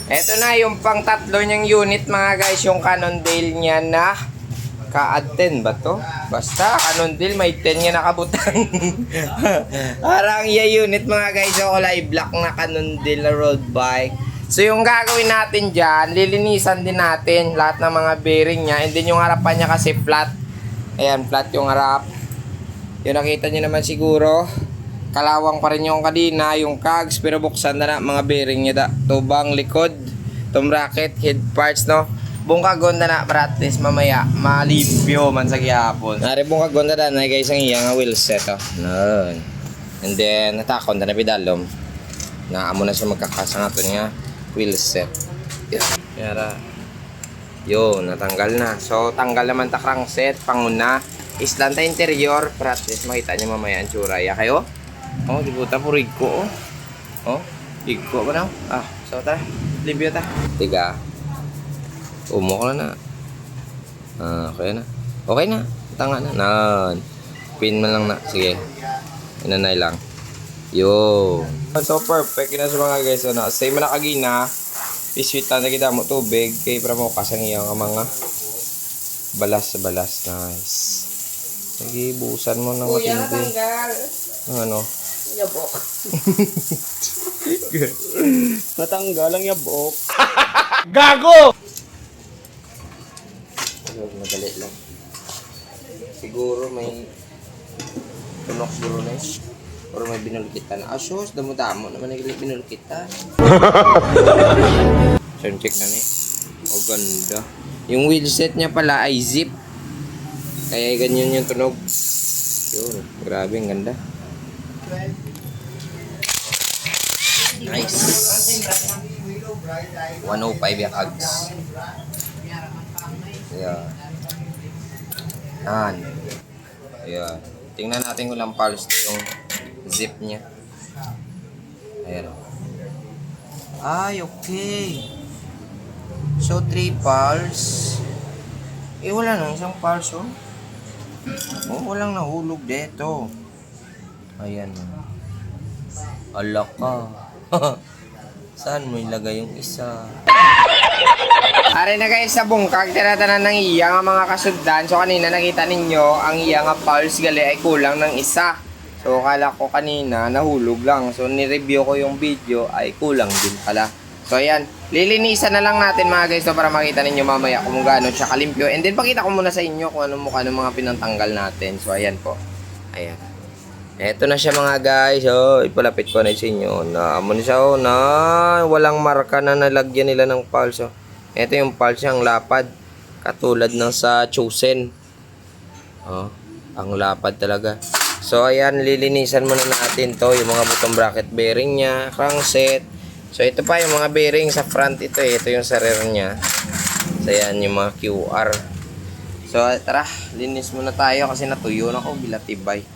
Ito na yung pang tatlo niyang unit mga guys, yung Cannondale niya na ka-10 ba to? Basta Cannondale may 10 nga nakabutang. Parang unit mga guys, yung kulay black na Cannondale na road bike. So yung gagawin natin dyan, lilinisan din natin lahat ng mga bearing niya. And then yung harapan niya kasi flat. Ayan, flat yung harap. Yung nakita niyo naman siguro, kalawang pa rin yung kanina, yung cogs, pero buksan na mga bearing niya da. Tubang likod, tom bracket, head parts, no? Buong kagonda na, pratis, mamaya, malipyo man sa gihapon. Nari buong kagonda na, guys, ang iyang wheel set, oh. Noon. And then, natakon na pidalom. Naamo na siya magkakasang ato niya wheel set. Yara. Yun, natanggal na. So, tanggal naman ta crankset, panguna. Islan ta interior, pratis, makita niyo mamaya ang tsura. Ya kayo? Oh, dibuta po rigko, oh. Oh, rigko ba na? Ah, so tara, libyo ta. Tiga. Umok na. Ah, okay na. Okay na. Tanga na. Nan. Pin man lang na. Sige. Inanay lang. Yo. So perfect na sa mga guys. Ano, say man nakagina. Iswita na kita mo tubig kay para mo kasang iyang mga balas. Nice. Sige, busan mo ng matindi. Natanggal. Ano? Yabok. Natanggal ang yabok. Gago! Madali lang. Siguro may tunok siguro na yun. Or may binulkitan. Asos, damo-damo naman nagiging binulkitan. Sound check na ni. O ganda. Yung wheel set niya pala ay zip. Kaya ganyan yung tunog. Yun, grabe ang ganda. Nice. 105 yung hugs. Ayan. Yan. Ayan. Tingnan natin kung lang pulse yung zip niya. Ayan. Ay, okay. So, 3 pulse. Eh, wala na. Isang pulse, oh. Oh, walang nahulog dito. Ayan. Ala ka. Saan mo ilagay yung isa? Are na guys sa bungkag, tinatanan ng iya nga mga kasundan. So kanina nakita ninyo, ang iya nga pulse gali ay kulang ng isa. So kala ko kanina nahulog lang. So ni-review ko yung video ay kulang din pala. So ayan, lilinisan na lang natin mga guys, so, para makita ninyo mamaya kung gaano siya kalimpyo. And then pakita ko muna sa inyo kung ano mukha ng mga pinantanggal natin. So ayan po. Ayan. Eto na siya mga guys. Oh, ipalapit ko na sa inyo. Naamon siya, oh, na walang marka na nalagyan nila ng pulse. Oh. Ito yung pulse ang lapad. Katulad ng sa Chosen. Oh, ang lapad talaga. So ayan, lilinisan muna natin to. Yung mga button bracket bearing niya, crankset. So ito pa yung mga bearing sa front ito eh. Ito yung sa rear niya. So ayan yung mga QR. So tara, linis muna tayo kasi natuyo na ko bilatibay.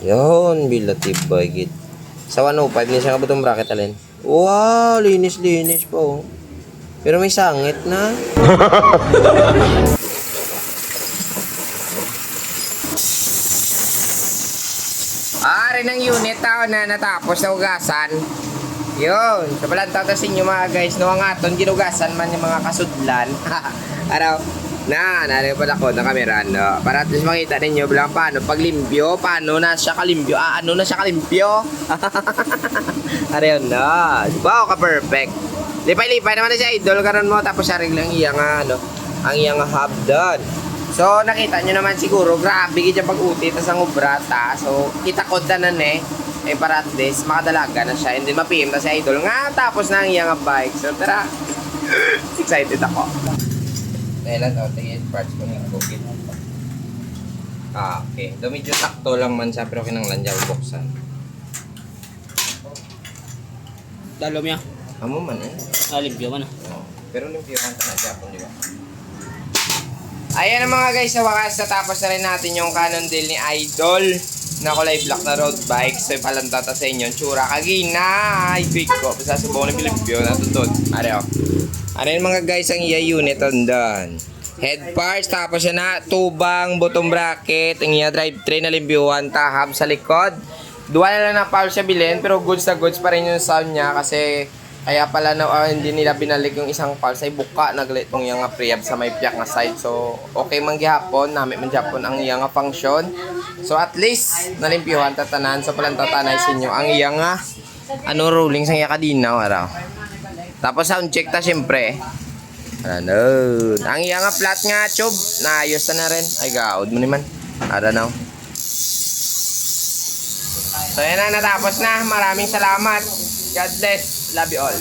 Yun, bilatibay gid. Sa 105 niya siya button bracket alin. Wow, linis po. Pero may sangit na. Rin ang unit tao na natapos na ugasan. Yun. So pala tatasin nyo mga guys, no, ang aton ginugasan man yung mga kasudlan. Araw. Narinig pala ko na kamera, no? Para at least makita ninyo bilang paano paglimpyo, paano na siya kalimpyo, ano na siya kalimpyo. Araw na. Wow, ka-perfect. Lipay-lipay naman na siya, idol karon mo, tapos siya rin lang iyang, ano, ang iyang hub doon. So, nakita nyo naman siguro, grabe kita pag-uti, tas ang ubrata. So, kita ko na eh. Eh, para at least, makadalaga na siya. And then, mapim na si idol nga, tapos na ang iyang bike. So, tara. Excited ako. Kailan daw, tingin parts ko ng bukid. Ah, okay. Do medyo sakto lang man siya, pero kinanglan dyan buksan. Dalom niya. Amo man eh. Limpyo man. Oh, pero limpyo man na siya po, di ba? Ayan na mga guys, sa wakas natapos na rin natin yung Cannondale ni Idol na kulay black na road bike. So ipalantata sa inyo yung tsura kagina. Ay, quick ko. Basta subukan ng Pilimpyo na tutod. Are yung mga guys ang iya unit on doon. Head parts, tapos yan na tubang, bottom bracket, ang iya drivetrain na limbyuhan, tahab sa likod. Dual na lang na power siya bilhin, pero goods na goods pa rin yung sound niya kasi Kaya pala na hindi nila binalik yung isang pulse ay buka naglit tong yang nga prehab sa may piyak nga side. So okay man gihapon, nami man gyapon ang iya nga function. So at least nalimpyuhan tatanan so palang tatanay sa inyo ang iya nga ano rolling sa iya kadinaw araw. Tapos sound check ta syempre. Ano, ang iya nga flat nga tube naayos na rin. Ay gaod mo naman. I don't know. So yan na, natapos na. Maraming salamat. God bless. Love you all.